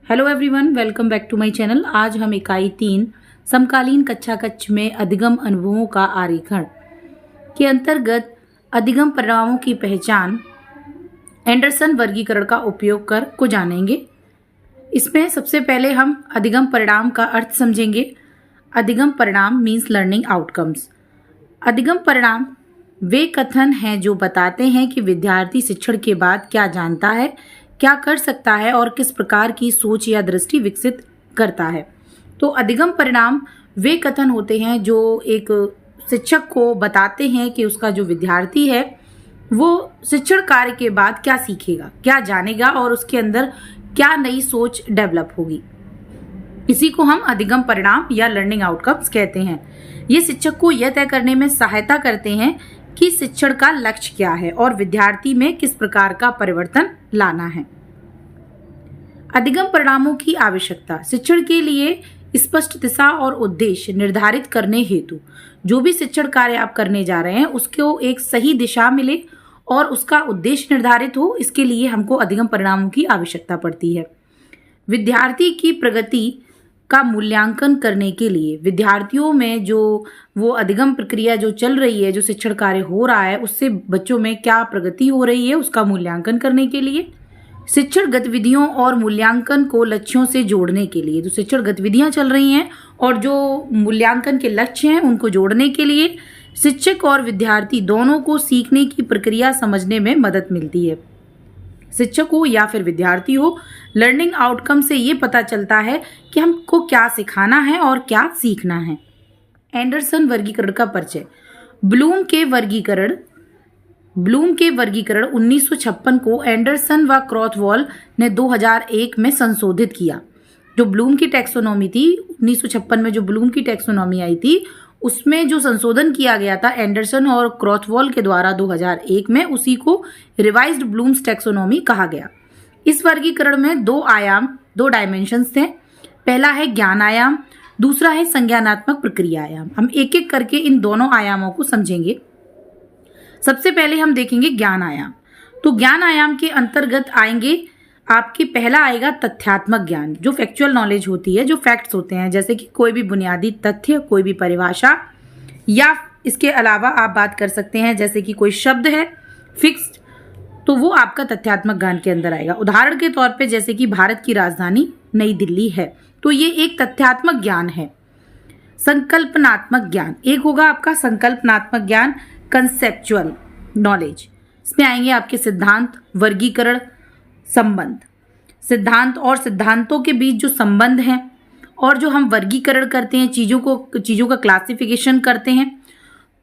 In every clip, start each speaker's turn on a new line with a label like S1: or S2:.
S1: Hello everyone, welcome back to my channel. आज हम इकाई 3 समकालीन कक्षा कक्ष में अधिगम अनुभवों का आरेखण के अंतर्गत अधिगम परिणामों की पहचान एंडरसन वर्गीकरण का उपयोग कर को जानेंगे। इसमें सबसे पहले हम अधिगम परिणाम का अर्थ समझेंगे। अधिगम परिणाम मीन्स लर्निंग आउटकम्स। अधिगम परिणाम वे कथन हैं जो बताते हैं कि विद्यार्थी शिक्षण के बाद क्या जानता है, क्या कर सकता है और किस प्रकार की सोच या दृष्टि विकसित करता है। तो अधिगम परिणाम वे कथन होते हैं जो एक शिक्षक को बताते हैं कि उसका जो विद्यार्थी है वो शिक्षण कार्य के बाद क्या सीखेगा, क्या जानेगा और उसके अंदर क्या नई सोच डेवलप होगी। इसी को हम अधिगम परिणाम या लर्निंग आउटकम्स कहते हैं। ये शिक्षक को यह तय करने में सहायता करते हैं कि शिक्षण का लक्ष्य क्या है और विद्यार्थी में किस प्रकार का परिवर्तन लाना है। अधिगम परिणामों की आवश्यकता शिक्षण के लिए स्पष्ट दिशा और उद्देश्य निर्धारित करने हेतु जो भी शिक्षण कार्य आप करने जा रहे हैं उसको एक सही दिशा मिले और उसका उद्देश्य निर्धारित हो, इसके लिए हमको अधिगम परिणामों की आवश्यकता पड़ती है। विद्यार्थी की प्रगति का मूल्यांकन करने के लिए विद्यार्थियों में जो वो अधिगम प्रक्रिया जो चल रही है, जो शिक्षण कार्य हो रहा है, उससे बच्चों में क्या प्रगति हो रही है उसका मूल्यांकन करने के लिए, शिक्षण गतिविधियों और मूल्यांकन को लक्ष्यों से जोड़ने के लिए, जो शिक्षण गतिविधियां चल रही हैं और जो मूल्यांकन के लक्ष्य हैं उनको जोड़ने के लिए शिक्षक और विद्यार्थी दोनों को सीखने की प्रक्रिया समझने में मदद मिलती है। शिक्षक हो या फिर विद्यार्थी हो, लर्निंग आउटकम से ये पता चलता है कि हमको क्या सिखाना है और क्या सीखना है। एंडरसन वर्गीकरण का परिचय। ब्लूम के वर्गीकरण 1956 को एंडरसन व क्रॉथवॉल ने 2001 में संशोधित किया। जो ब्लूम की टैक्सोनॉमी थी 1956 में, जो ब्लूम की टैक्सोनॉमी आई थी उसमें जो संशोधन किया गया था एंडरसन और क्रॉथवॉल के द्वारा 2001 में, उसी को रिवाइज्ड ब्लूम्स टैक्सोनॉमी कहा गया। इस वर्गीकरण में दो डायमेंशंस थे। पहला है ज्ञान आयाम, दूसरा है संज्ञानात्मक प्रक्रिया आयाम। हम एक एक करके इन दोनों आयामों को समझेंगे। सबसे पहले हम देखेंगे ज्ञान आयाम। तो ज्ञान आयाम के अंतर्गत आएंगे आपके पहला आएगा तथ्यात्मक ज्ञान, जो फैक्चुअल नॉलेज होती है, जो फैक्ट्स होते हैं, जैसे कि कोई भी बुनियादी तथ्य, कोई भी परिभाषा, या इसके अलावा आप बात कर सकते हैं जैसे कि कोई शब्द है फिक्स्ड, तो वो आपका तथ्यात्मक ज्ञान के अंदर आएगा। उदाहरण के तौर पे जैसे कि भारत की राजधानी नई दिल्ली है, तो ये एक तथ्यात्मक ज्ञान है। संकल्पनात्मक ज्ञान एक होगा आपका संकल्पनात्मक ज्ञान, कंसेप्चुअल नॉलेज। इसमें आएंगे आपके सिद्धांत, वर्गीकरण, संबंध। सिद्धांत और सिद्धांतों के बीच जो संबंध है और जो हम वर्गीकरण करते हैं, चीजों का क्लासिफिकेशन करते हैं,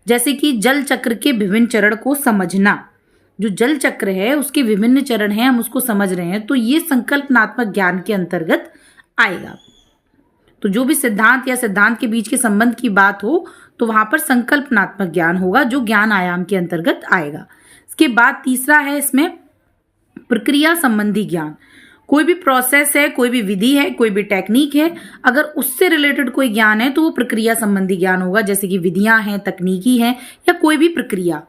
S1: जैसे कि जल चक्र के विभिन्न चरण को समझना। जो जल चक्र है उसके विभिन्न चरण हैं, हम उसको समझ रहे हैं, तो ये संकल्पनात्मक ज्ञान के अंतर्गत आएगा। तो जो भी सिद्धांत या सिद्धांत के बीच के संबंध की बात हो तो वहां पर संकल्पनात्मक ज्ञान होगा, जो ज्ञान आयाम के अंतर्गत आएगा। इसके बाद तीसरा है इसमें प्रक्रिया संबंधी ज्ञान। कोई भी प्रोसेस है, कोई भी विधि है, कोई भी टेक्निक है, अगर उससे रिलेटेड कोई ज्ञान है तो वो प्रक्रिया संबंधी ज्ञान होगा। जैसे कि विधियां हैं, तकनीकी हैं, या कोई भी प्रक्रिया,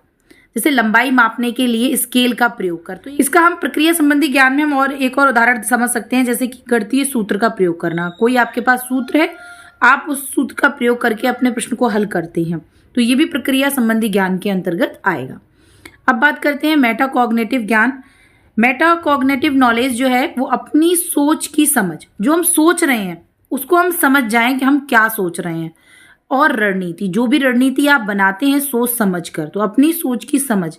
S1: जैसे लंबाई मापने के लिए स्केल का प्रयोग कर, तो इसका हम प्रक्रिया संबंधी ज्ञान में हम और एक और उदाहरण समझ सकते हैं, जैसे कि गणितीय सूत्र का प्रयोग करना। कोई आपके पास सूत्र है, आप उस सूत्र का प्रयोग करके अपने प्रश्न को हल करते हैं, तो ये भी प्रक्रिया संबंधी ज्ञान के अंतर्गत आएगा। अब बात करते हैं मेटाकॉग्निटिव ज्ञान। मेटाकॉग्निटिव नॉलेज जो है वो अपनी सोच की समझ, जो हम सोच रहे हैं उसको हम समझ जाएं कि हम क्या सोच रहे हैं, और रणनीति, जो भी रणनीति आप बनाते हैं सोच समझ कर, तो अपनी सोच की समझ।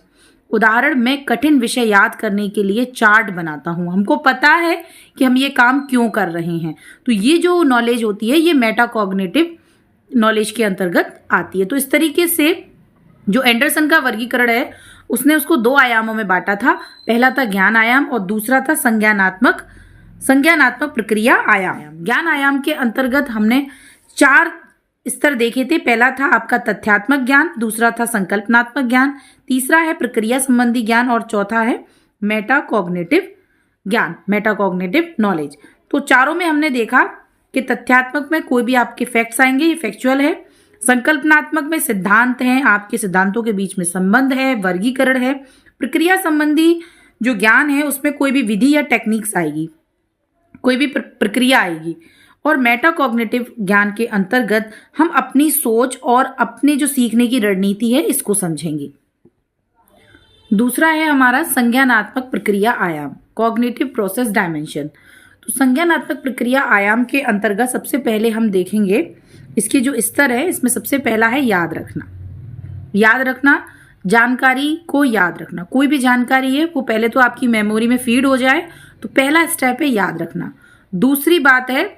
S1: उदाहरण, मैं कठिन विषय याद करने के लिए चार्ट बनाता हूं, हमको पता है कि हम ये काम क्यों कर रहे हैं, तो ये जो नॉलेज होती है ये मेटाकॉग्निटिव नॉलेज के अंतर्गत आती है। तो इस तरीके से जो एंडरसन का वर्गीकरण है उसने उसको दो आयामों में बांटा था। पहला था ज्ञान आयाम और दूसरा था संज्ञानात्मक प्रक्रिया आयाम। ज्ञान आयाम के अंतर्गत हमने 4 स्तर देखे थे। पहला था आपका तथ्यात्मक ज्ञान, दूसरा था संकल्पनात्मक ज्ञान, तीसरा है प्रक्रिया संबंधी ज्ञान और चौथा है मेटाकॉग्निटिव ज्ञान, मेटाकॉग्निटिव नॉलेज। तो चारों में हमने देखा कि तथ्यात्मक में कोई भी आपके फैक्ट्स आएंगे, ये फैक्चुअल है। संकल्पनात्मक में सिद्धांत हैं, आपके सिद्धांतों के बीच में संबंध है, वर्गीकरण है। प्रक्रिया संबंधी जो ज्ञान है उसमें कोई भी विधि या टेक्निक्स आएगी। कोई भी प्रक्रिया आएगी। और मेटाकॉग्निटिव ज्ञान के अंतर्गत हम अपनी सोच और अपने जो सीखने की रणनीति है इसको समझेंगे। दूसरा है हमारा संज्ञानात्मक प्रक्रिया आयाम, कॉग्निटिव प्रोसेस डायमेंशन। तो संज्ञानात्मक प्रक्रिया आयाम के अंतर्गत सबसे पहले हम देखेंगे इसके जो स्तर है, इसमें सबसे पहला है याद रखना। याद रखना, जानकारी को याद रखना। कोई भी जानकारी है वो पहले तो आपकी मेमोरी में फीड हो जाए, तो पहला स्टेप है याद रखना। दूसरी बात है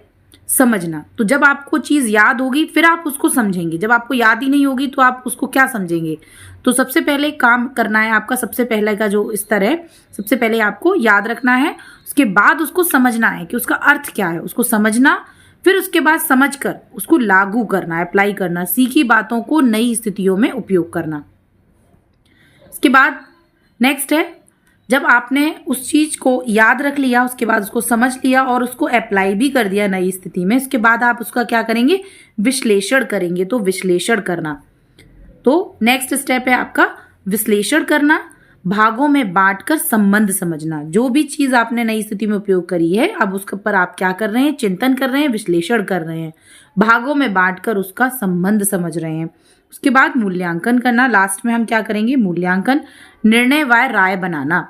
S1: समझना। तो जब आपको चीज याद होगी फिर आप उसको समझेंगे, जब आपको याद ही नहीं होगी तो आप उसको क्या समझेंगे। तो सबसे पहले काम करना है आपका, सबसे पहले का जो स्तर है, सबसे पहले आपको याद रखना है, उसके बाद उसको समझना है कि उसका अर्थ क्या है, उसको समझना, फिर उसके बाद समझकर उसको लागू करना, अप्लाई करना, सीखी बातों को नई स्थितियों में उपयोग करना। इसके बाद नेक्स्ट है, जब आपने उस चीज को याद रख लिया, उसके बाद उसको समझ लिया और उसको अप्लाई भी कर दिया नई स्थिति में, इसके बाद आप उसका क्या करेंगे, विश्लेषण करेंगे। तो विश्लेषण करना, तो नेक्स्ट स्टेप है आपका विश्लेषण करना, भागों में बांटकर संबंध समझना। जो भी चीज आपने नई स्थिति में उपयोग करी है, अब उसके पर आप क्या कर रहे हैं, चिंतन कर रहे हैं, विश्लेषण कर रहे हैं, भागों में बांटकर उसका संबंध समझ रहे हैं। उसके बाद मूल्यांकन करना, लास्ट में हम क्या करेंगे, मूल्यांकन, निर्णय व राय बनाना।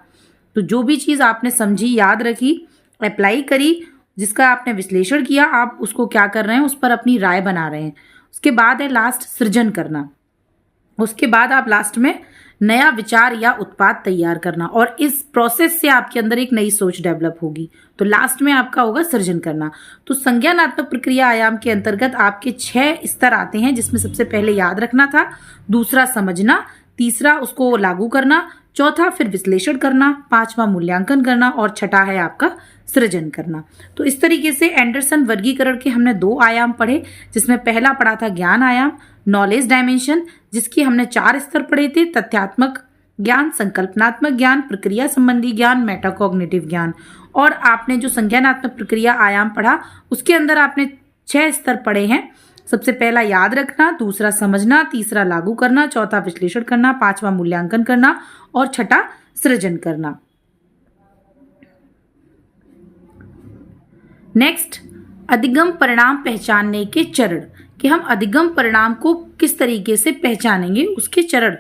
S1: तो जो भी चीज आपने समझी, याद रखी, अप्लाई करी, जिसका आपने विश्लेषण किया, आप उसको क्या कर रहे हैं, उस पर अपनी राय बना रहे हैं। उसके बाद है लास्ट सृजन करना। उसके बाद आप लास्ट में नया विचार या उत्पाद तैयार करना, और इस प्रोसेस से आपके अंदर एक नई सोच डेवलप होगी। तो लास्ट में आपका होगा सृजन करना। तो संज्ञानात्मक प्रक्रिया आयाम के अंतर्गत आपके 6 स्तर आते हैं, जिसमें सबसे पहले याद रखना था, दूसरा समझना, तीसरा उसको लागू करना, चौथा फिर विश्लेषण करना, पांचवा मूल्यांकन करना, और छठा है आपका सृजन करना। तो इस तरीके से एंडरसन वर्गीकरण के हमने 2 आयाम पढ़े, जिसमें पहला पढ़ा था ज्ञान आयाम, नॉलेज डायमेंशन, जिसकी हमने 4 स्तर पढ़े थे, तथ्यात्मक ज्ञान, संकल्पनात्मक ज्ञान, प्रक्रिया संबंधी ज्ञान, मेटाकॉग्निटिव ज्ञान। और आपने जो संज्ञानात्मक प्रक्रिया आयाम पढ़ा, उसके अंदर आपने 6 स्तर पढ़े हैं। सबसे पहला याद रखना, दूसरा समझना, तीसरा लागू करना, चौथा विश्लेषण करना, पांचवा मूल्यांकन करना, और छठा सृजन करना। नेक्स्ट, अधिगम परिणाम पहचानने के चरण, कि हम अधिगम परिणाम को किस तरीके से पहचानेंगे, उसके चरण।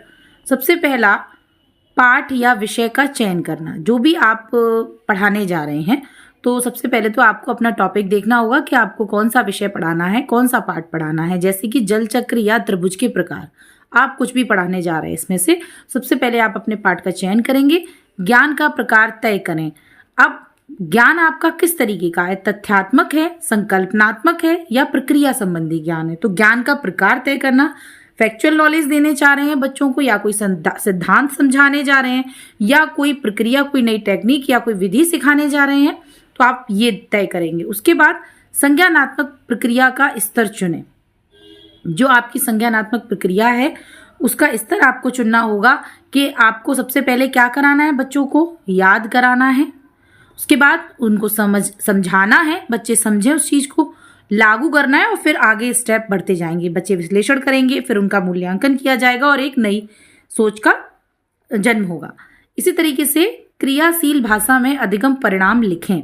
S1: सबसे पहला, पाठ या विषय का चयन करना। जो भी आप पढ़ाने जा रहे हैं, तो सबसे पहले तो आपको अपना टॉपिक देखना होगा कि आपको कौन सा विषय पढ़ाना है, कौन सा पाठ पढ़ाना है। जैसे कि जल चक्र या त्रिभुज के प्रकार, आप कुछ भी पढ़ाने जा रहे हैं इसमें से, सबसे पहले आप अपने पाठ का चयन करेंगे। ज्ञान का प्रकार तय करें। अब ज्ञान आपका किस तरीके का है, तथ्यात्मक है, संकल्पनात्मक है, या प्रक्रिया संबंधी ज्ञान है। तो ज्ञान का प्रकार तय करना, फैक्चुअल नॉलेज देने चाह रहे हैं बच्चों को, या कोई सिद्धांत समझाने जा रहे हैं, या कोई प्रक्रिया, कोई नई टेक्निक या कोई विधि सिखाने जा रहे हैं, तो आप ये तय करेंगे। उसके बाद संज्ञानात्मक प्रक्रिया का स्तर चुनें। जो आपकी संज्ञानात्मक प्रक्रिया है उसका स्तर आपको चुनना होगा कि आपको सबसे पहले क्या कराना है, बच्चों को याद कराना है, उसके बाद उनको समझाना है, बच्चे समझें उस चीज को, लागू करना है, और फिर आगे स्टेप बढ़ते जाएंगे। बच्चे विश्लेषण करेंगे, फिर उनका मूल्यांकन किया जाएगा और एक नई सोच का जन्म होगा। इसी तरीके से क्रियाशील भाषा में अधिगम परिणाम लिखें।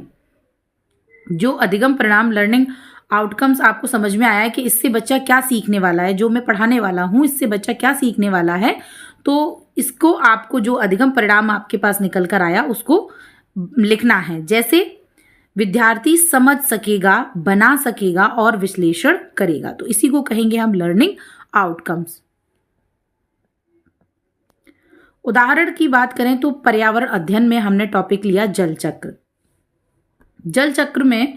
S1: जो अधिगम परिणाम, लर्निंग आउटकम्स, आपको समझ में आया है कि इससे बच्चा क्या सीखने वाला है, जो मैं पढ़ाने वाला हूं इससे बच्चा क्या सीखने वाला है, तो इसको आपको जो अधिगम परिणाम आपके पास निकल कर आया उसको लिखना है। जैसे विद्यार्थी समझ सकेगा, बना सकेगा और विश्लेषण करेगा, तो इसी को कहेंगे हम लर्निंग आउटकम्स। उदाहरण की बात करें तो पर्यावरण अध्ययन में हमने टॉपिक लिया जल चक्र। जल चक्र में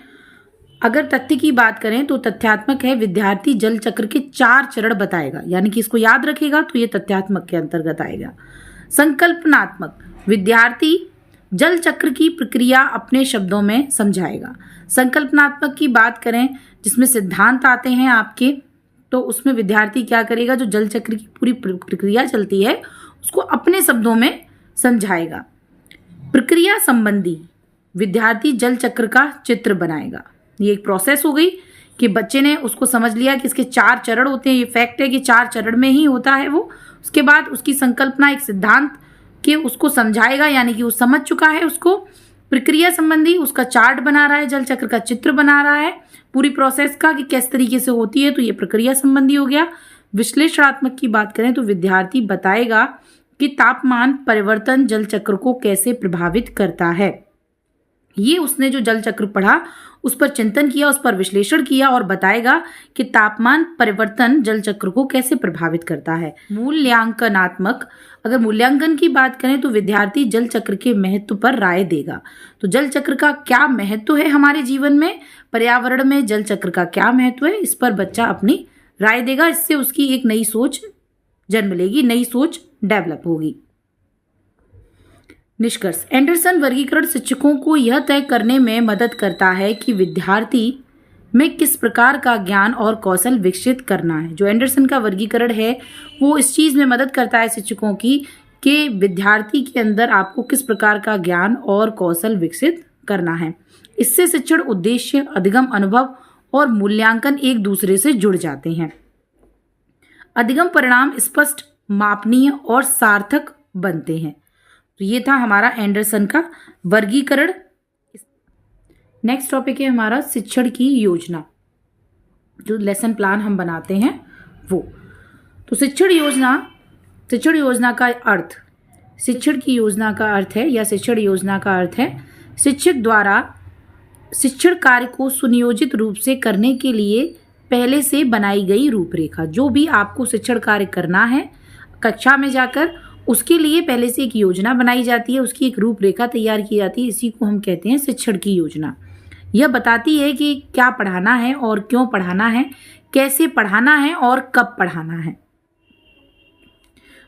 S1: अगर तथ्य की बात करें तो तथ्यात्मक है, विद्यार्थी जल चक्र के 4 चरण बताएगा, यानी कि इसको याद रखेगा तो ये तथ्यात्मक के अंतर्गत आएगा। संकल्पनात्मक, विद्यार्थी जल चक्र की प्रक्रिया अपने शब्दों में समझाएगा। संकल्पनात्मक की बात करें जिसमें सिद्धांत आते हैं आपके, तो उसमें विद्यार्थी क्या करेगा, जो जल चक्र की पूरी प्रक्रिया चलती है उसको अपने शब्दों में समझाएगा। प्रक्रिया संबंधी, विद्यार्थी जल चक्र का चित्र बनाएगा। ये एक प्रोसेस हो गई कि बच्चे ने उसको समझ लिया कि इसके 4 चरण होते हैं, ये फैक्ट है कि 4 चरण में ही होता है वो। उसके बाद उसकी संकल्पना एक सिद्धांत कि उसको समझाएगा, यानी कि वो समझ चुका है उसको, प्रक्रिया संबंधी उसका चार्ट बना रहा है, जल चक्र का चित्र बना रहा है पूरी प्रोसेस का कि किस तरीके से होती है, तो ये प्रक्रिया संबंधी हो गया। विश्लेषणात्मक की बात करें तो विद्यार्थी बताएगा कि तापमान परिवर्तन जल चक्र को कैसे प्रभावित करता है। ये उसने जो जल चक्र पढ़ा उस पर चिंतन किया, उस पर विश्लेषण किया और बताएगा कि तापमान परिवर्तन जल चक्र को कैसे प्रभावित करता है। मूल्यांकनात्मक, अगर मूल्यांकन की बात करें तो विद्यार्थी जल चक्र के महत्व पर राय देगा। तो जल चक्र का क्या महत्व है हमारे जीवन में, पर्यावरण में जल चक्र का क्या महत्व है, इस पर बच्चा अपनी राय देगा। इससे उसकी एक नई सोच जन्म लेगी, नई सोच डेवलप होगी। निष्कर्ष, एंडरसन वर्गीकरण शिक्षकों को यह तय करने में मदद करता है कि विद्यार्थी में किस प्रकार का ज्ञान और कौशल विकसित करना है। जो एंडरसन का वर्गीकरण है वो इस चीज़ में मदद करता है शिक्षकों की कि विद्यार्थी के अंदर आपको किस प्रकार का ज्ञान और कौशल विकसित करना है। इससे शिक्षण उद्देश्य, अधिगम अनुभव और मूल्यांकन एक दूसरे से जुड़ जाते हैं। अधिगम परिणाम स्पष्ट, मापनीय और सार्थक बनते हैं। तो ये था हमारा एंडरसन का वर्गीकरण। नेक्स्ट टॉपिक है हमारा शिक्षण की योजना, जो लेसन प्लान हम बनाते हैं वो। तो शिक्षण योजना का अर्थ, शिक्षण की योजना का अर्थ है या शिक्षण योजना का अर्थ है शिक्षक द्वारा शिक्षण कार्य को सुनियोजित रूप से करने के लिए पहले से बनाई गई रूपरेखा। जो भी आपको शिक्षण कार्य करना है कक्षा में जाकर, उसके लिए पहले से एक योजना बनाई जाती है, उसकी एक रूपरेखा तैयार की जाती है। इसी को हम कहते हैं शिक्षण की योजना। यह बताती है कि क्या पढ़ाना है और क्यों पढ़ाना है, कैसे पढ़ाना है और कब पढ़ाना है।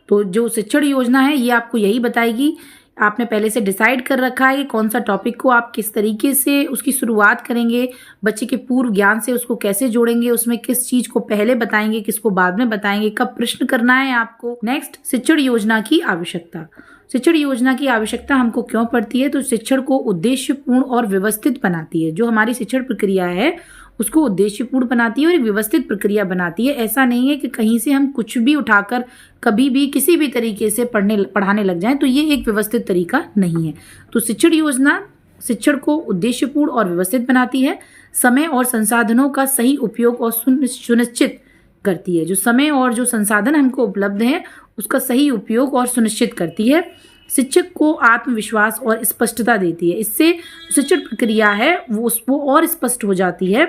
S1: तो जो शिक्षण योजना है ये आपको यही बताएगी। आपने पहले से डिसाइड कर रखा है कि कौन सा टॉपिक को आप किस तरीके से उसकी शुरुआत करेंगे, बच्चे के पूर्व ज्ञान से उसको कैसे जोड़ेंगे, उसमें किस चीज को पहले बताएंगे, किसको बाद में बताएंगे, कब प्रश्न करना है आपको। नेक्स्ट, शिक्षण योजना की आवश्यकता। शिक्षण योजना की आवश्यकता हमको क्यों पड़ती है? तो शिक्षण को उद्देश्यपूर्ण और व्यवस्थित बनाती है। जो हमारी शिक्षण प्रक्रिया है उसको उद्देश्यपूर्ण बनाती है और एक व्यवस्थित प्रक्रिया बनाती है। ऐसा नहीं है कि कहीं से हम कुछ भी उठाकर कभी भी किसी भी तरीके से पढ़ाने लग जाएं, तो ये एक व्यवस्थित तरीका नहीं है। तो शिक्षण योजना शिक्षण को उद्देश्यपूर्ण और व्यवस्थित बनाती है, समय और संसाधनों का सही उपयोग और सुनिश्चित करती है। जो समय और जो संसाधन हमको उपलब्ध है उसका सही उपयोग और सुनिश्चित करती है। शिक्षक को आत्मविश्वास और स्पष्टता देती है। इससे शिक्षण प्रक्रिया है वो और स्पष्ट हो जाती है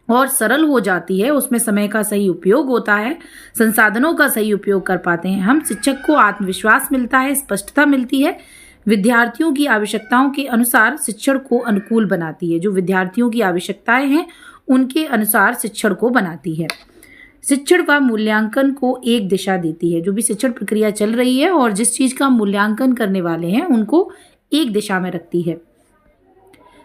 S1: और सरल हो जाती है। उसमें समय का सही उपयोग होता है, संसाधनों का सही उपयोग कर पाते हैं हम। शिक्षक को आत्मविश्वास मिलता है, स्पष्टता मिलती है। विद्यार्थियों की आवश्यकताओं के अनुसार शिक्षण को अनुकूल बनाती है। जो विद्यार्थियों की आवश्यकताएं हैं उनके अनुसार शिक्षण को बनाती है। शिक्षण का मूल्यांकन को एक दिशा देती है। जो भी शिक्षण प्रक्रिया चल रही है और जिस चीज का मूल्यांकन करने वाले हैं उनको एक दिशा में रखती है।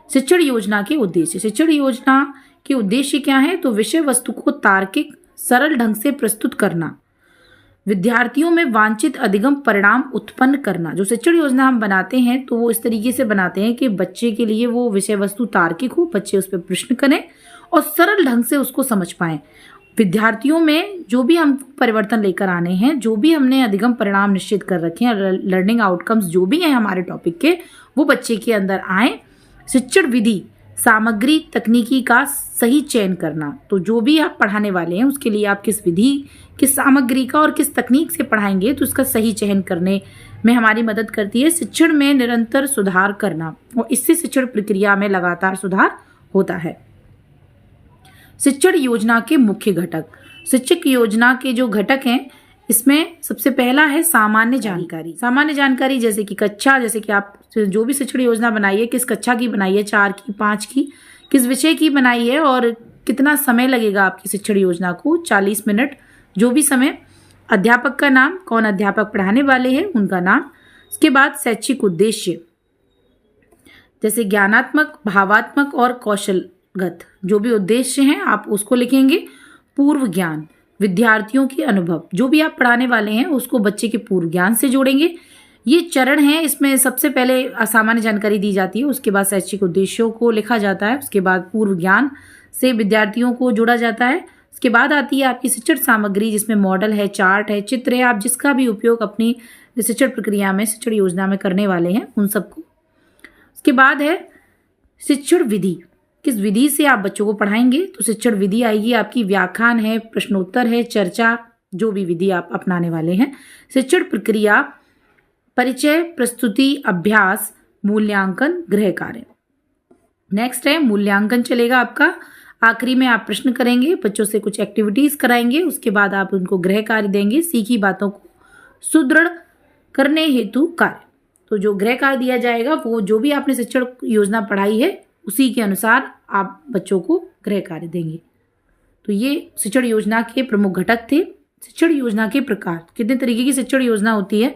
S1: शिक्षण योजना के उद्देश्य। शिक्षण योजना के उद्देश्य क्या है? तो विषय वस्तु को तार्किक सरल ढंग से प्रस्तुत करना, विद्यार्थियों में वांछित अधिगम परिणाम उत्पन्न करना। जो शिक्षण योजना हम बनाते हैं तो वो इस तरीके से बनाते हैं कि बच्चे के लिए वो विषय वस्तु तार्किक हो, बच्चे उस पर प्रश्न करें और सरल ढंग से उसको समझ पाएं। विद्यार्थियों में जो भी हम परिवर्तन लेकर आने हैं, जो भी हमने अधिगम परिणाम निश्चित कर रखे हैं, लर्निंग आउटकम्स जो भी हैं हमारे टॉपिक के, वो बच्चे के अंदर आए। शिक्षण विधि, सामग्री, तकनीकी का सही चयन करना। तो जो भी आप पढ़ाने वाले हैं उसके लिए आप किस विधि, किस सामग्री का और किस तकनीक से पढ़ाएंगे तो इसका सही चयन करने में हमारी मदद करती है। शिक्षण में निरंतर सुधार करना और इससे शिक्षण प्रक्रिया में लगातार सुधार होता है। शिक्षण योजना के मुख्य घटक। शिक्षक योजना के जो घटक हैं इसमें सबसे पहला है सामान्य जानकारी। सामान्य जानकारी जैसे कि कक्षा, जैसे कि आप जो भी शिक्षण योजना बनाई है, किस कक्षा की बनाई है, 4 की, 5 की, किस विषय की बनाई है और कितना समय लगेगा आपकी शिक्षण योजना को, 40 मिनट, जो भी समय। अध्यापक का नाम, कौन अध्यापक पढ़ाने वाले हैं उनका नाम। उसके बाद शैक्षिक उद्देश्य जैसे ज्ञानात्मक, भावात्मक और कौशलगत जो भी उद्देश्य हैं आप उसको लिखेंगे। पूर्व ज्ञान, विद्यार्थियों के अनुभव, जो भी आप पढ़ाने वाले हैं उसको बच्चे के पूर्व ज्ञान से जोड़ेंगे। ये चरण है, इसमें सबसे पहले सामान्य जानकारी दी जाती है, उसके बाद शैक्षिक उद्देश्यों को लिखा जाता है, उसके बाद पूर्व ज्ञान से विद्यार्थियों को जोड़ा जाता है। उसके बाद आती है आपकी शिक्षण सामग्री जिसमें मॉडल है, चार्ट है, चित्र है, आप जिसका भी उपयोग अपनी शिक्षण प्रक्रिया में, शिक्षण योजना में करने वाले हैं उन सबको। इसके बाद है शिक्षण विधि, किस विधि से आप बच्चों को पढ़ाएंगे। तो शिक्षण विधि आएगी आपकी व्याख्यान है, प्रश्नोत्तर है, चर्चा, जो भी विधि आप अपनाने वाले हैं। शिक्षण प्रक्रिया, परिचय, प्रस्तुति, अभ्यास, मूल्यांकन, गृह कार्य। नेक्स्ट है मूल्यांकन चलेगा आपका। आखिरी में आप प्रश्न करेंगे, बच्चों से कुछ एक्टिविटीज कराएंगे, उसके बाद आप उनको गृह कार्य देंगे, सीखी बातों को सुदृढ़ करने हेतु कार्य। तो जो गृह कार्य दिया जाएगा वो जो भी आपने शिक्षण योजना पढ़ाई है उसी के अनुसार आप बच्चों को गृह कार्य देंगे। तो ये शिक्षण योजना के प्रमुख घटक थे। शिक्षण योजना के प्रकार, कितने तरीके की शिक्षण योजना होती है,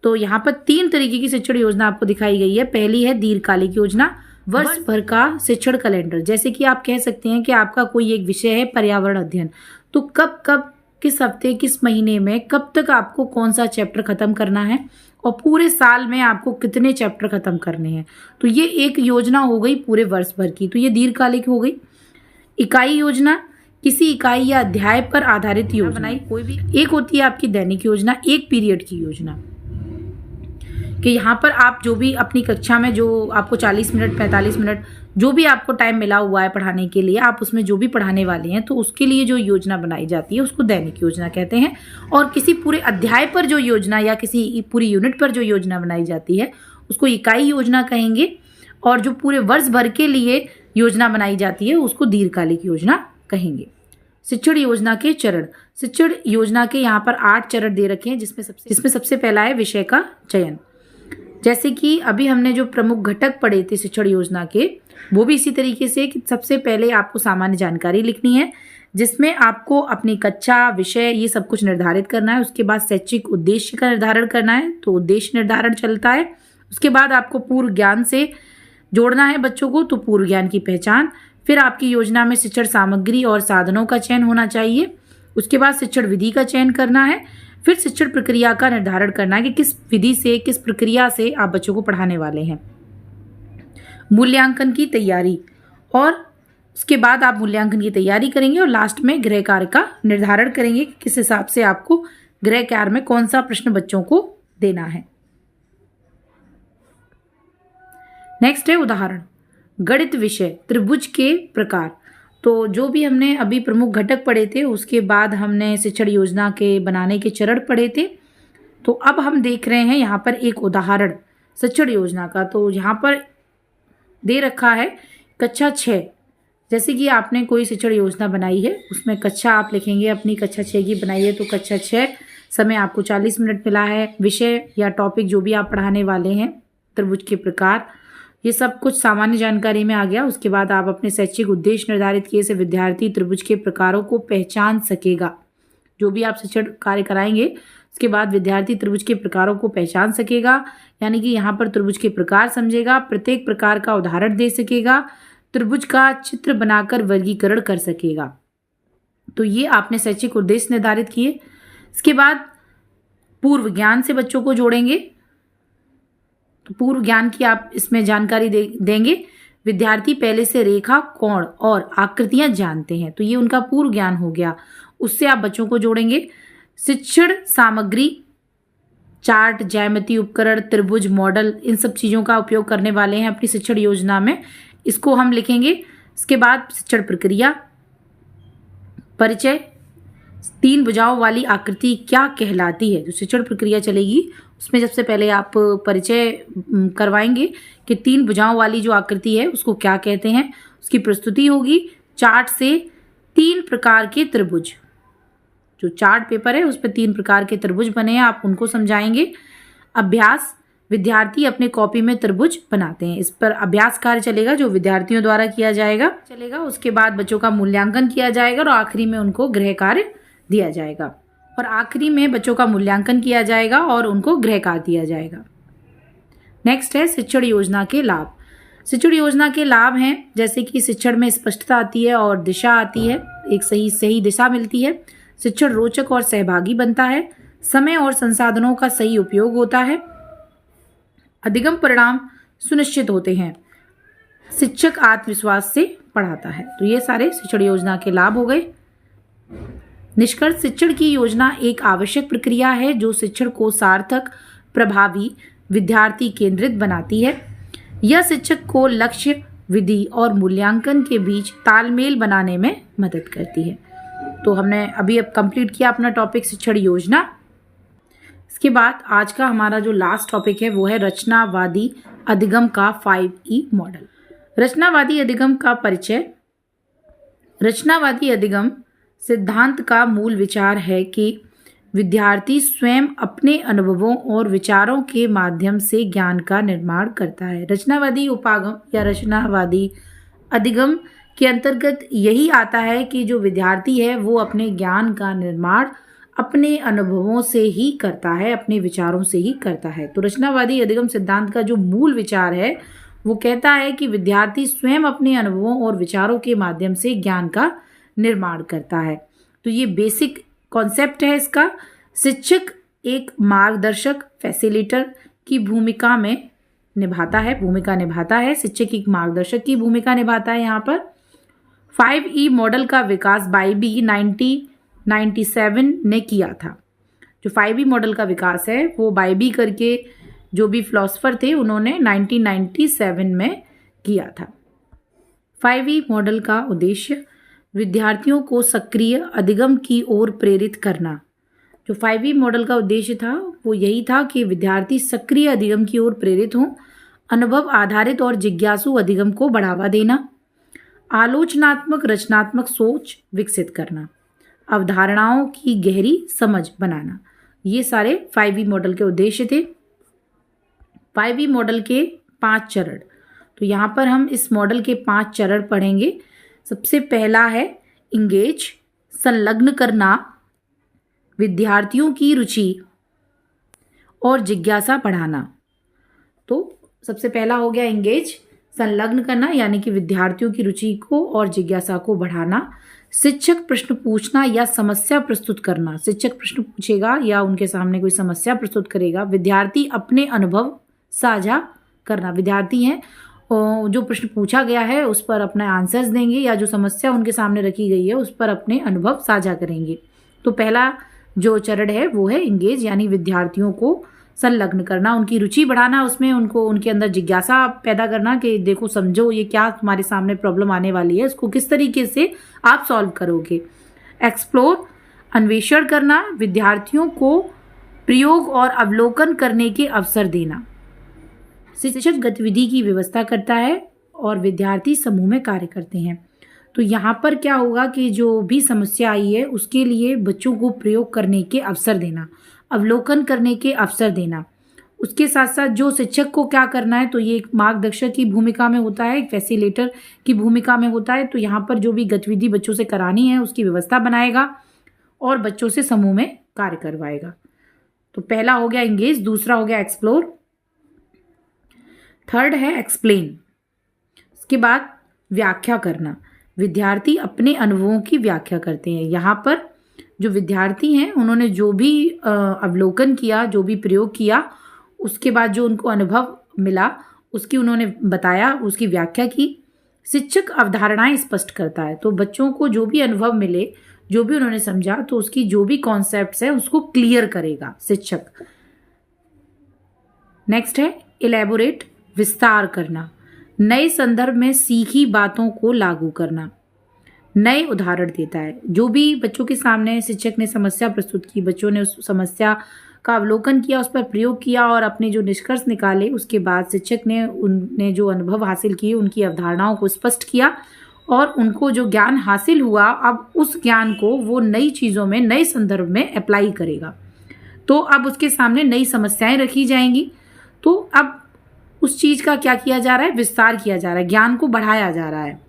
S1: तो यहाँ पर 3 तरीके की शिक्षण योजना आपको दिखाई गई है। पहली है दीर्घकालिक योजना, वर्ष भर का शिक्षण कैलेंडर। जैसे कि आप कह सकते हैं कि आपका कोई एक विषय है पर्यावरण अध्ययन, तो कब कब, किस हफ्ते, किस महीने में, कब तक आपको कौन सा चैप्टर खत्म करना है और पूरे साल में आपको कितने चैप्टर खत्म करने हैं। तो ये एक योजना हो गई पूरे वर्ष भर की, तो ये दीर्घकालिक हो गई। इकाई योजना, किसी इकाई या अध्याय पर आधारित योजना बनाई कोई भी। एक होती है आपकी दैनिक योजना, एक पीरियड की योजना, कि यहाँ पर आप जो भी अपनी कक्षा में जो आपको 40 मिनट 45 मिनट जो भी आपको टाइम मिला हुआ है पढ़ाने के लिए, आप उसमें जो भी पढ़ाने वाले हैं तो उसके लिए जो योजना बनाई जाती है उसको दैनिक योजना कहते हैं। और किसी पूरे अध्याय पर जो योजना या किसी पूरी यूनिट पर जो योजना बनाई जाती है उसको इकाई योजना कहेंगे। और जो पूरे वर्ष भर के लिए योजना बनाई जाती है उसको दीर्घकालिक योजना कहेंगे। शिक्षण योजना के चरण, शिक्षण योजना के यहाँ पर 8 चरण दे रखे हैं, जिसमें सबसे पहला है विषय का चयन। जैसे कि अभी हमने जो प्रमुख घटक पढ़े थे शिक्षण योजना के, वो भी इसी तरीके से कि सबसे पहले आपको सामान्य जानकारी लिखनी है, जिसमें आपको अपनी कक्षा, विषय, ये सब कुछ निर्धारित करना है। उसके बाद शैक्षिक उद्देश्य का निर्धारण करना है, तो उद्देश्य निर्धारण चलता है। उसके बाद आपको पूर्व ज्ञान से जोड़ना है बच्चों को, तो पूर्व ज्ञान की पहचान। फिर आपकी योजना में शिक्षण सामग्री और साधनों का चयन होना चाहिए। उसके बाद शिक्षण विधि का चयन करना है। फिर शिक्षण प्रक्रिया का निर्धारण करना है कि किस विधि से, किस प्रक्रिया से आप बच्चों को पढ़ाने वाले हैं। मूल्यांकन की तैयारी, और उसके बाद आप मूल्यांकन की तैयारी करेंगे और लास्ट में गृह कार्य का निर्धारण करेंगे कि किस हिसाब से आपको गृह कार्य में कौन सा प्रश्न बच्चों को देना है। नेक्स्ट है उदाहरण, गणित विषय, त्रिभुज के प्रकार। तो जो भी हमने अभी प्रमुख घटक पढ़े थे उसके बाद हमने शिक्षण योजना के बनाने के चरण पढ़े थे। तो अब हम देख रहे हैं यहाँ पर एक उदाहरण शिक्षण योजना का। तो यहाँ पर दे रखा है कक्षा 6। जैसे कि आपने कोई शिक्षण योजना बनाई है, उसमें कक्षा आप लिखेंगे, अपनी कक्षा 6 की बनाई है, तो कक्षा 6 समय आपको 40 मिनट मिला है। विषय या टॉपिक जो भी आप पढ़ाने वाले हैं, त्रिभुज के प्रकार, ये सब कुछ सामान्य जानकारी में आ गया। उसके बाद आप अपने शैक्षिक उद्देश्य निर्धारित किए से विद्यार्थी त्रिभुज के प्रकारों को पहचान सकेगा। जो भी आप शिक्षण कार्य कराएंगे उसके बाद विद्यार्थी त्रिभुज के प्रकारों को पहचान सकेगा, यानी कि यहाँ पर त्रिभुज के प्रकार समझेगा, प्रत्येक प्रकार का उदाहरण दे सकेगा, त्रिभुज का चित्र बनाकर वर्गीकरण कर सकेगा। तो ये आपने शैक्षिक उद्देश्य निर्धारित किए। इसके बाद पूर्व ज्ञान से बच्चों को जोड़ेंगे। तो पूर्व ज्ञान की आप इसमें जानकारी देंगे। विद्यार्थी पहले से रेखा, कोण और आकृतियां जानते हैं, तो ये उनका पूर्व ज्ञान हो गया, उससे आप बच्चों को जोड़ेंगे। शिक्षण सामग्री, चार्ट, ज्यामिति उपकरण, त्रिभुज, मॉडल, इन सब चीज़ों का उपयोग करने वाले हैं अपनी शिक्षण योजना में, इसको हम लिखेंगे। इसके बाद शिक्षण प्रक्रिया, परिचय, 3 भुजाओं वाली आकृति क्या कहलाती है। जो शिक्षण प्रक्रिया चलेगी उसमें सबसे पहले आप परिचय करवाएंगे कि 3 भुजाओं वाली जो आकृति है उसको क्या कहते हैं। उसकी प्रस्तुति होगी, चार्ट से 3 प्रकार के त्रिभुज, जो चार्ट पेपर है उस पर 3 प्रकार के त्रिभुज बने हैं, आप उनको समझाएंगे। अभ्यास, विद्यार्थी अपने कॉपी में त्रिभुज बनाते हैं, इस पर अभ्यास कार्य चलेगा जो विद्यार्थियों द्वारा किया जाएगा। उसके बाद बच्चों का मूल्यांकन किया जाएगा और आखिरी में उनको गृह कार्य दिया जाएगा, और आखिरी में बच्चों का मूल्यांकन किया जाएगा और उनको गृह कार्य दिया जाएगा। नेक्स्ट है शिक्षण योजना के लाभ। शिक्षण योजना के लाभ हैं जैसे कि शिक्षण में स्पष्टता आती है और दिशा आती है, एक सही दिशा मिलती है। शिक्षण रोचक और सहभागी बनता है। समय और संसाधनों का सही उपयोग होता है। अधिगम परिणाम सुनिश्चित होते हैं। शिक्षक आत्मविश्वास से पढ़ाता है। तो ये सारे शिक्षण योजना के लाभ हो गए। निष्कर्ष, शिक्षण की योजना एक आवश्यक प्रक्रिया है जो शिक्षण को सार्थक, प्रभावी, विद्यार्थी केंद्रित बनाती है। यह शिक्षक को लक्ष्य, विधि और मूल्यांकन के बीच तालमेल बनाने में मदद करती है। तो हमने अभी अब कंप्लीट किया अपना टॉपिक शिक्षण योजना। इसके बाद आज का हमारा जो लास्ट टॉपिक है वो है रचनावादी अधिगम का 5E मॉडल। रचनावादी अधिगम का परिचय। रचनावादी अधिगम सिद्धांत का मूल विचार है कि विद्यार्थी स्वयं अपने अनुभवों और विचारों के माध्यम से ज्ञान का निर्माण करता है। रचनावादी उपागम या रचनावादी अधिगम के अंतर्गत यही आता है कि जो विद्यार्थी है वो अपने ज्ञान का निर्माण अपने अनुभवों से ही करता है, अपने विचारों से ही करता है। तो रचनावादी अधिगम सिद्धांत का जो मूल विचार है वो कहता है कि विद्यार्थी स्वयं अपने अनुभवों और विचारों के माध्यम से ज्ञान का निर्माण करता है। तो ये बेसिक कॉन्सेप्ट है इसका। शिक्षक एक मार्गदर्शक, फैसिलिटेटर की भूमिका निभाता है। शिक्षक एक मार्गदर्शक की भूमिका निभाता है यहाँ पर। 5E मॉडल का विकास बाइबी 1997 ने किया था। जो 5E मॉडल का विकास है वो बाइबी करके जो भी फिलोसोफर थे उन्होंने 1997 में किया था। 5E मॉडल का उद्देश्य विद्यार्थियों को सक्रिय अधिगम की ओर प्रेरित करना। जो 5E मॉडल का उद्देश्य था वो यही था कि विद्यार्थी सक्रिय अधिगम की ओर प्रेरित हों, अनुभव आधारित और जिज्ञासु अधिगम को बढ़ावा देना, आलोचनात्मक रचनात्मक सोच विकसित करना, अवधारणाओं की गहरी समझ बनाना। ये सारे 5E मॉडल के उद्देश्य थे। 5E मॉडल के 5 चरण। तो यहाँ पर हम इस मॉडल के 5 चरण पढ़ेंगे। सबसे पहला है इंगेज, संलग्न करना, विद्यार्थियों की रुचि और जिज्ञासा बढ़ाना। तो सबसे पहला हो गया इंगेज, संलग्न करना यानी कि विद्यार्थियों की रुचि को और जिज्ञासा को बढ़ाना। शिक्षक प्रश्न पूछना या समस्या प्रस्तुत करना। शिक्षक प्रश्न पूछेगा या उनके सामने कोई समस्या प्रस्तुत करेगा। विद्यार्थी अपने अनुभव साझा करना। विद्यार्थी हैं जो प्रश्न पूछा गया है उस पर अपने आंसर्स देंगे या जो समस्या उनके सामने रखी गई है उस पर अपने अनुभव साझा करेंगे। तो पहला जो चरण है वो है इंगेज यानी विद्यार्थियों को संलग्न करना, उनकी रुचि बढ़ाना, उसमें उनको उनके अंदर जिज्ञासा पैदा करना कि देखो समझो ये क्या तुम्हारे सामने प्रॉब्लम आने वाली है, इसको किस तरीके से आप सॉल्व करोगे। एक्सप्लोर, अन्वेषण करना, विद्यार्थियों को प्रयोग और अवलोकन करने के अवसर देना। शिक्षक गतिविधि की व्यवस्था करता है और विद्यार्थी समूह में कार्य करते हैं। तो यहाँ पर क्या होगा कि जो भी समस्या आई है उसके लिए बच्चों को प्रयोग करने के अवसर देना, अवलोकन करने के अवसर देना। उसके साथ साथ जो शिक्षक को क्या करना है तो ये एक मार्गदर्शक की भूमिका में होता है, एक फैसिलिटेटर की भूमिका में होता है। तो यहाँ पर जो भी गतिविधि बच्चों से करानी है उसकी व्यवस्था बनाएगा और बच्चों से समूह में कार्य करवाएगा। तो पहला हो गया इंगेज, दूसरा हो गया एक्सप्लोर, थर्ड है एक्सप्लेन। इसके बाद व्याख्या करना। विद्यार्थी अपने अनुभवों की व्याख्या करते हैं। यहाँ पर जो विद्यार्थी हैं उन्होंने जो भी अवलोकन किया, जो भी प्रयोग किया, उसके बाद जो उनको अनुभव मिला उसकी उन्होंने बताया, उसकी व्याख्या की। शिक्षक अवधारणाएं स्पष्ट करता है। तो बच्चों को जो भी अनुभव मिले, जो भी उन्होंने समझा तो उसकी जो भी कॉन्सेप्ट्स है उसको क्लियर करेगा शिक्षक। नेक्स्ट है इलेबोरेट, विस्तार करना, नए संदर्भ में सीखी बातों को लागू करना, नए उदाहरण देता है। जो भी बच्चों के सामने शिक्षक ने समस्या प्रस्तुत की, बच्चों ने उस समस्या का अवलोकन किया, उस पर प्रयोग किया और अपने जो निष्कर्ष निकाले, उसके बाद शिक्षक ने उनने जो अनुभव हासिल किए उनकी अवधारणाओं को स्पष्ट किया और उनको जो ज्ञान हासिल हुआ अब उस ज्ञान को वो नई चीज़ों में, नए संदर्भ में अप्लाई करेगा। तो अब उसके सामने नई समस्याएं रखी जाएंगी। तो अब उस चीज़ का क्या किया जा रहा है, विस्तार किया जा रहा है, ज्ञान को बढ़ाया जा रहा है।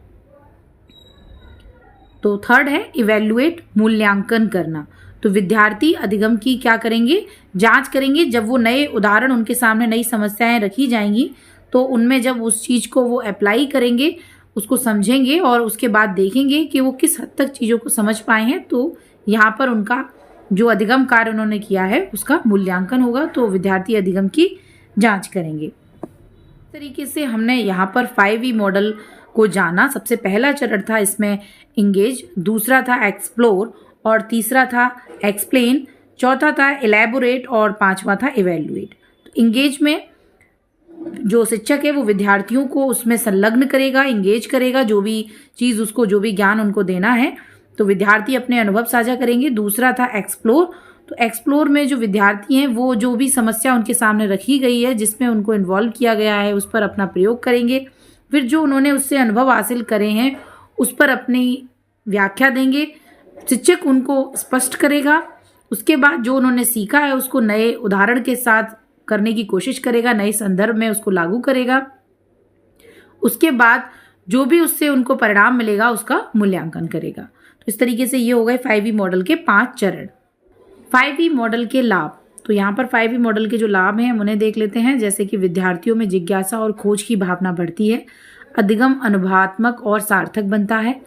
S1: तो थर्ड है इवेल्युएट, मूल्यांकन करना। तो विद्यार्थी अधिगम की क्या करेंगे, जांच करेंगे। जब वो नए उदाहरण उनके सामने, नई समस्याएं रखी जाएंगी तो उनमें जब उस चीज़ को वो अप्लाई करेंगे, उसको समझेंगे और उसके बाद देखेंगे कि वो किस हद तक चीज़ों को समझ पाए हैं। तो यहाँ पर उनका जो अधिगम कार्य उन्होंने किया है उसका मूल्यांकन होगा। तो विद्यार्थी अधिगम की जांच करेंगे। इस तरीके से हमने यहाँ पर 5E मॉडल को जाना। सबसे पहला चरण था इसमें इंगेज, दूसरा था एक्सप्लोर और तीसरा था एक्सप्लेन, चौथा था इलेबोरेट और पांचवा था इवेल्युएट। तो इंगेज में जो शिक्षक है वो विद्यार्थियों को उसमें संलग्न करेगा, इंगेज करेगा, जो भी चीज़ उसको, जो भी ज्ञान उनको देना है तो विद्यार्थी अपने अनुभव साझा करेंगे। दूसरा था एक्सप्लोर। तो एक्सप्लोर में जो विद्यार्थी हैं वो जो भी समस्या उनके सामने रखी गई है, जिसमें उनको इन्वॉल्व किया गया है, उस पर अपना प्रयोग करेंगे। फिर जो उन्होंने उससे अनुभव हासिल करे हैं उस पर अपनी व्याख्या देंगे, शिक्षक उनको स्पष्ट करेगा। उसके बाद जो उन्होंने सीखा है उसको नए उदाहरण के साथ करने की कोशिश करेगा, नए संदर्भ में उसको लागू करेगा। उसके बाद जो भी उससे उनको परिणाम मिलेगा उसका मूल्यांकन करेगा। तो इस तरीके से ये हो गए 5E मॉडल के 5 चरण। 5E मॉडल के लाभ, तो यहाँ पर 5E मॉडल के जो लाभ हैं हम उन्हें देख लेते हैं। जैसे कि विद्यार्थियों में जिज्ञासा और खोज की भावना बढ़ती है, अधिगम अनुभवात्मक और सार्थक बनता है,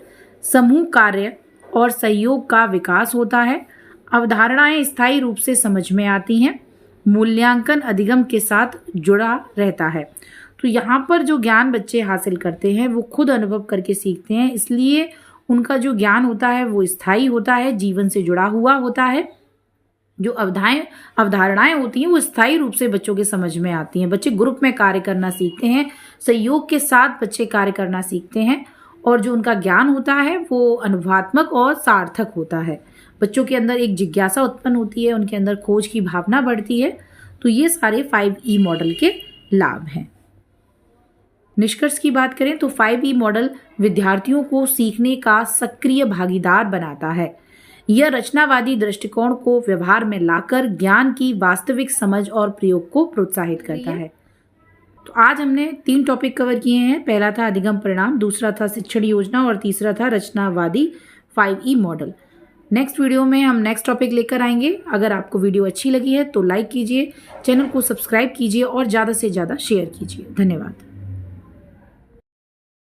S1: समूह कार्य और सहयोग का विकास होता है, अवधारणाएं स्थायी रूप से समझ में आती हैं, मूल्यांकन अधिगम के साथ जुड़ा रहता है। तो यहाँ पर जो ज्ञान बच्चे हासिल करते हैं वो खुद अनुभव करके सीखते हैं, इसलिए उनका जो ज्ञान होता है वो स्थायी होता है, जीवन से जुड़ा हुआ होता है। जो अवधारणाएं होती हैं वो स्थायी रूप से बच्चों के समझ में आती हैं। बच्चे ग्रुप में कार्य करना सीखते हैं, सहयोग के साथ बच्चे कार्य करना सीखते हैं, और जो उनका ज्ञान होता है वो अनुभवात्मक और सार्थक होता है। बच्चों के अंदर एक जिज्ञासा उत्पन्न होती है, उनके अंदर खोज की भावना बढ़ती है। तो ये सारे 5E मॉडल के लाभ हैं। निष्कर्ष की बात करें तो 5E मॉडल विद्यार्थियों को सीखने का सक्रिय भागीदार बनाता है। यह रचनावादी दृष्टिकोण को व्यवहार में लाकर ज्ञान की वास्तविक समझ और प्रयोग को प्रोत्साहित करता है। तो आज हमने 3 टॉपिक कवर किए हैं। पहला था अधिगम परिणाम, दूसरा था शिक्षण योजना और तीसरा था रचनावादी 5E मॉडल। नेक्स्ट वीडियो में हम नेक्स्ट टॉपिक लेकर आएंगे। अगर आपको वीडियो अच्छी लगी है तो लाइक कीजिए, चैनल को सब्सक्राइब कीजिए और ज़्यादा से ज़्यादा शेयर कीजिए। धन्यवाद।